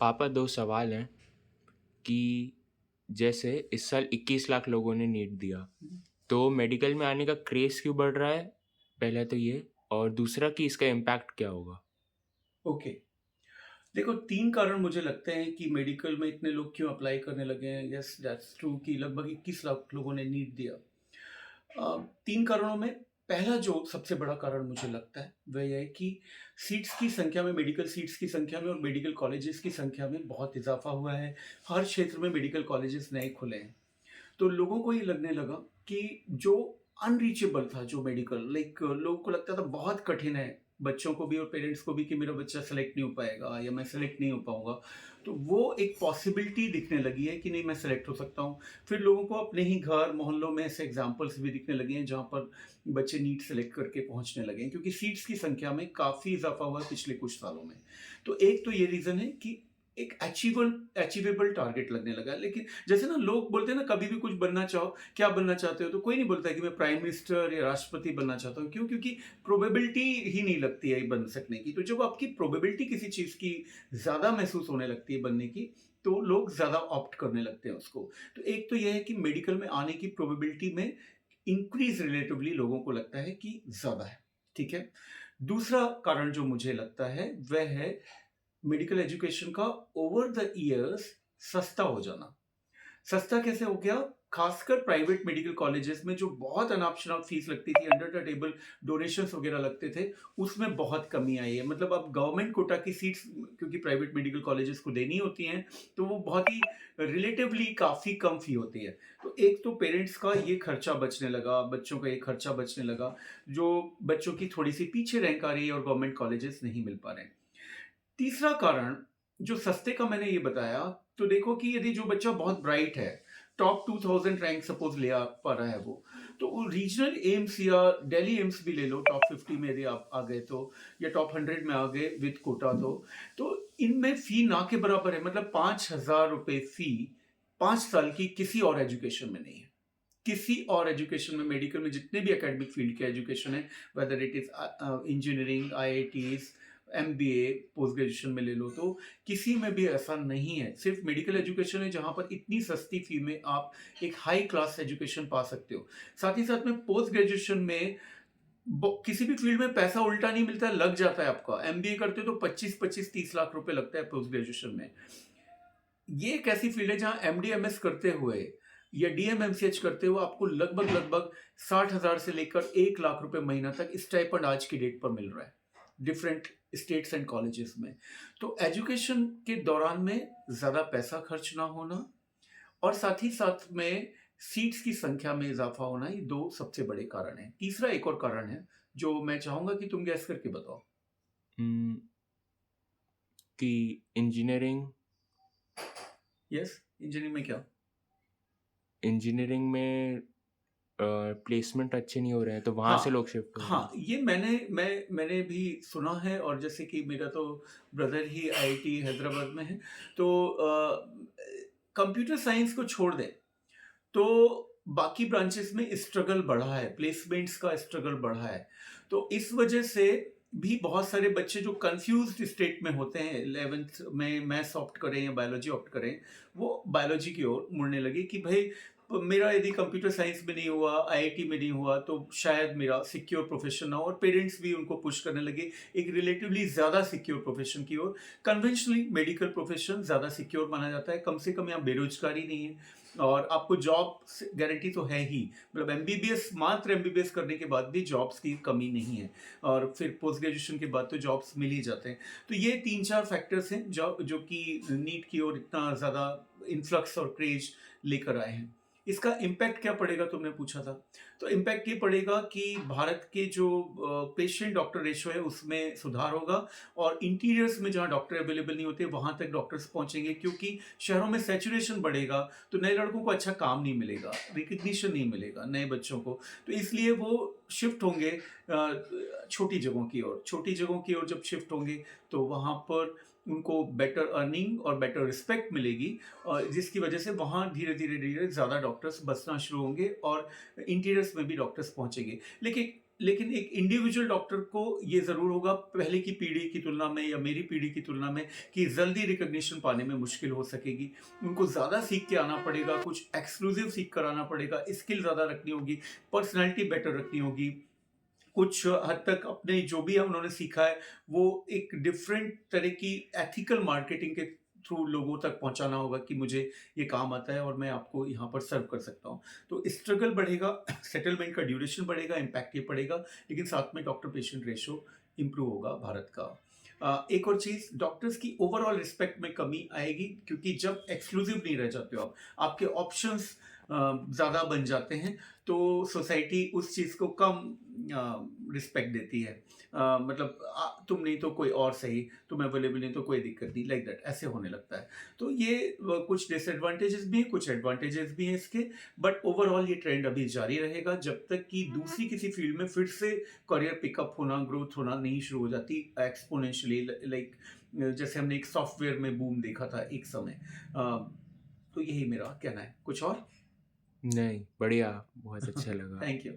पापा 2 सवाल हैं कि जैसे इस साल 21 लाख लोगों ने नीट दिया, तो मेडिकल में आने का क्रेज़ क्यों बढ़ रहा है? पहला तो ये और दूसरा कि इसका इम्पैक्ट क्या होगा? ओके। देखो 3 कारण मुझे लगते हैं कि मेडिकल में इतने लोग क्यों अप्लाई करने लगे हैं। यस दैट्स ट्रू कि लगभग 21 लाख लोगों ने नीट दिया। 3 कारणों में पहला जो सबसे बड़ा कारण मुझे लगता है वह यह है कि सीट्स की संख्या में, मेडिकल सीट्स की संख्या में और मेडिकल कॉलेजेस की संख्या में बहुत इज़ाफ़ा हुआ है। हर क्षेत्र में मेडिकल कॉलेजेस नए खुले हैं। तो लोगों को ये लगने लगा कि जो अनरीचेबल था, जो मेडिकल लाइक लोगों को लगता था बहुत कठिन है, बच्चों को भी और पेरेंट्स को भी कि मेरा बच्चा सेलेक्ट नहीं हो पाएगा या मैं सेलेक्ट नहीं हो पाऊंगा। तो वो एक पॉसिबिलिटी दिखने लगी है कि नहीं, मैं सेलेक्ट हो सकता हूँ। फिर लोगों को अपने ही घर मोहल्लों में ऐसे एग्जाम्पल्स भी दिखने लगे हैं जहाँ पर बच्चे नीट सेलेक्ट करके पहुंचने लगे हैं, क्योंकि सीट्स की संख्या में काफ़ी इजाफा हुआ है पिछले कुछ सालों में। तो एक तो ये रीज़न है कि एक अचीवेबल टारगेट लगने लगा। लेकिन जैसे ना लोग बोलते हैं ना, कभी भी कुछ बनना चाहो, क्या बनना चाहते हो, तो कोई नहीं बोलता है कि मैं प्राइम मिनिस्टर या राष्ट्रपति बनना चाहता हूँ। क्यों? क्योंकि प्रोबेबिलिटी ही नहीं लगती है बन सकने की। तो जब आपकी प्रोबेबिलिटी किसी चीज की ज्यादा महसूस होने लगती है बनने की, तो लोग ज्यादा ऑप्ट करने लगते हैं उसको। तो एक तो यह है कि मेडिकल में आने की प्रोबेबिलिटी में इंक्रीज रिलेटिवली लोगों को लगता है कि ज्यादा है। ठीक है। दूसरा कारण जो मुझे लगता है वह है मेडिकल एजुकेशन का ओवर द इयर्स सस्ता हो जाना। सस्ता कैसे हो गया? खासकर प्राइवेट मेडिकल कॉलेजेस में जो बहुत अनाप शनाप फीस लगती थी, अंडर द टेबल डोनेशंस वगैरह लगते थे, उसमें बहुत कमी आई है। मतलब अब गवर्नमेंट कोटा की सीट्स क्योंकि प्राइवेट मेडिकल कॉलेजेस को देनी होती हैं, तो वो बहुत ही रिलेटिवली काफ़ी कम फी होती है। तो एक तो पेरेंट्स का ये खर्चा बचने लगा, बच्चों का ये खर्चा बचने लगा, जो बच्चों की थोड़ी सी पीछे रैंक आ रही है और गवर्नमेंट कॉलेजेस नहीं मिल पा रहे हैं। तीसरा कारण जो सस्ते का मैंने ये बताया, तो देखो कि यदि जो बच्चा बहुत ब्राइट है, टॉप 2000 रैंक सपोज ले आ पा रहा है वो रीजनल एम्स या दिल्ली एम्स भी ले लो, टॉप 50 में यदि आप आ गए तो, या टॉप 100 में आ गए विद कोटा, तो इनमें फी ना के बराबर है। मतलब 5,000 रुपए फी 5 साल की किसी और एजुकेशन में नहीं है। किसी और एजुकेशन में, मेडिकल में जितने भी एकेडमिक फील्ड के एजुकेशन है, whether it is engineering, IITs, MBA, post graduation में ले लो, तो किसी में भी ऐसा नहीं है। सिर्फ मेडिकल एजुकेशन है जहां पर इतनी सस्ती फी में आप एक हाई क्लास एजुकेशन पा सकते हो। साथ ही साथ में पोस्ट ग्रेजुएशन में किसी भी फील्ड में पैसा उल्टा नहीं मिलता, लग जाता है आपका। एमबीए करते हो तो 25-25-30 लाख रुपए लगता है पोस्ट ग्रेजुएशन में। ये एक ऐसी फील्ड है जहां एमडीएमएस करते हुए या डीएमएमसीएच करते हुए आपको लगभग लगभग 60,000 से लेकर 1 लाख रुपए महीना तक स्टाइपेंड आज की डेट पर मिल रहा है डिफरेंट स्टेट्स एंड कॉलेजेस में। तो एजुकेशन के दौरान में ज्यादा पैसा खर्च ना होना और साथ ही साथ में सीट्स की संख्या में इजाफा होना, ये दो सबसे बड़े कारण हैं। तीसरा एक और कारण है जो मैं चाहूंगा कि तुम गैस करके बताओ। उम, कि इंजीनियरिंग यस, इंजीनियरिंग में क्या? इंजीनियरिंग में प्लेसमेंट अच्छे नहीं हो रहे हैं, तो वहाँ से हाँ, लोग शिफ्ट हो रहे हैं। हाँ, ये मैंने भी सुना है। और जैसे कि मेरा तो ब्रदर ही आईआईटी हैदराबाद में है, तो कंप्यूटर साइंस को छोड़ दें, तो बाकी ब्रांचेस में स्ट्रगल बढ़ा है, प्लेसमेंट्स का स्ट्रगल बढ़ा है। तो इस वजह से भी बहुत सारे बच्चे जो कंफ्यूज्ड स्टेट में होते हैं, 11th में मैथ्स ऑप्ट करें या बायोलॉजी ऑप्ट करें, वो बायोलॉजी की ओर मुड़ने लगे कि भाई मेरा यदि कंप्यूटर साइंस में नहीं हुआ, आईआईटी में नहीं हुआ, तो शायद मेरा सिक्योर प्रोफेशन ना हो। और पेरेंट्स भी उनको पुश करने लगे एक रिलेटिवली ज़्यादा सिक्योर प्रोफेशन की ओर। कन्वेंशनली मेडिकल प्रोफेशन ज़्यादा सिक्योर माना जाता है, कम से कम यहाँ बेरोजगारी नहीं है और आपको जॉब गारंटी तो है ही। मतलब एमबीबीएस, मात्र एमबीबीएस करने के बाद भी जॉब्स की कमी नहीं है और फिर पोस्ट ग्रेजुएशन के बाद तो जॉब्स मिल ही जाते हैं। तो ये 3-4 फैक्टर्स हैं जो जो कि नीट की ओर इतना ज़्यादा इन्फ्लक्स और क्रेज लेकर आए हैं। इसका इम्पैक्ट क्या पड़ेगा, तुमने पूछा था। तो इम्पैक्ट ये पड़ेगा कि भारत के जो पेशेंट डॉक्टर रेशो है उसमें सुधार होगा और इंटीरियर्स में जहाँ डॉक्टर अवेलेबल नहीं होते वहां तक डॉक्टर्स पहुंचेंगे, क्योंकि शहरों में सैचुरेशन बढ़ेगा तो नए लड़कों को अच्छा काम नहीं मिलेगा, रिकग्निशन नहीं मिलेगा नए बच्चों को। तो इसलिए वो शिफ्ट होंगे छोटी जगहों की ओर। छोटी जगहों की ओर जब शिफ्ट होंगे तो वहाँ पर उनको बेटर अर्निंग और बेटर रिस्पेक्ट मिलेगी, और जिसकी वजह से वहाँ धीरे धीरे धीरे ज़्यादा डॉक्टर्स बसना शुरू होंगे और इंटीरियर्स में भी डॉक्टर्स पहुँचेंगे। लेकिन लेकिन एक इंडिविजुअल डॉक्टर को ये ज़रूर होगा पहले की पीढ़ी की तुलना में या मेरी पीढ़ी की तुलना में कि जल्दी रिकॉग्निशन पाने में मुश्किल हो सकेगी। उनको ज़्यादा सीख के आना पड़ेगा, कुछ एक्सक्लूसिव सीख कर आना पड़ेगा, स्किल ज़्यादा रखनी होगी, पर्सनैलिटी बेटर रखनी होगी। कुछ हद तक अपने जो भी है उन्होंने सीखा है, वो एक डिफरेंट तरह की एथिकल मार्केटिंग के थ्रू लोगों तक पहुँचाना होगा कि मुझे ये काम आता है और मैं आपको यहाँ पर सर्व कर सकता हूँ। तो स्ट्रगल बढ़ेगा, सेटलमेंट का ड्यूरेशन बढ़ेगा, इम्पैक्ट ये पड़ेगा, लेकिन साथ में डॉक्टर पेशेंट रेशियो इम्प्रूव होगा भारत का। एक और चीज़, डॉक्टर्स की ओवरऑल रिस्पेक्ट में कमी आएगी क्योंकि जब एक्सक्लूसिव नहीं रह जाते हो आप, आपके ऑप्शंस ज़्यादा बन जाते हैं, तो सोसाइटी उस चीज़ को कम रिस्पेक्ट देती है। मतलब तुम नहीं तो कोई और सही, तुम अवेलेबल नहीं तो कोई दिक्कत नहीं, लाइक दैट ऐसे होने लगता है। तो ये कुछ डिसएडवांटेजेस भी हैं, कुछ एडवांटेजेस भी हैं इसके, बट ओवरऑल ये ट्रेंड अभी जारी रहेगा जब तक कि दूसरी किसी फील्ड में फिर से करियर पिकअप होना, ग्रोथ होना नहीं शुरू हो जाती एक्सपोनेंशियली, लाइक जैसे हमने एक सॉफ्टवेयर में बूम देखा था एक समय। तो यही मेरा कहना है। कुछ और? नहीं, बढ़िया, बहुत अच्छा लगा। Thank you.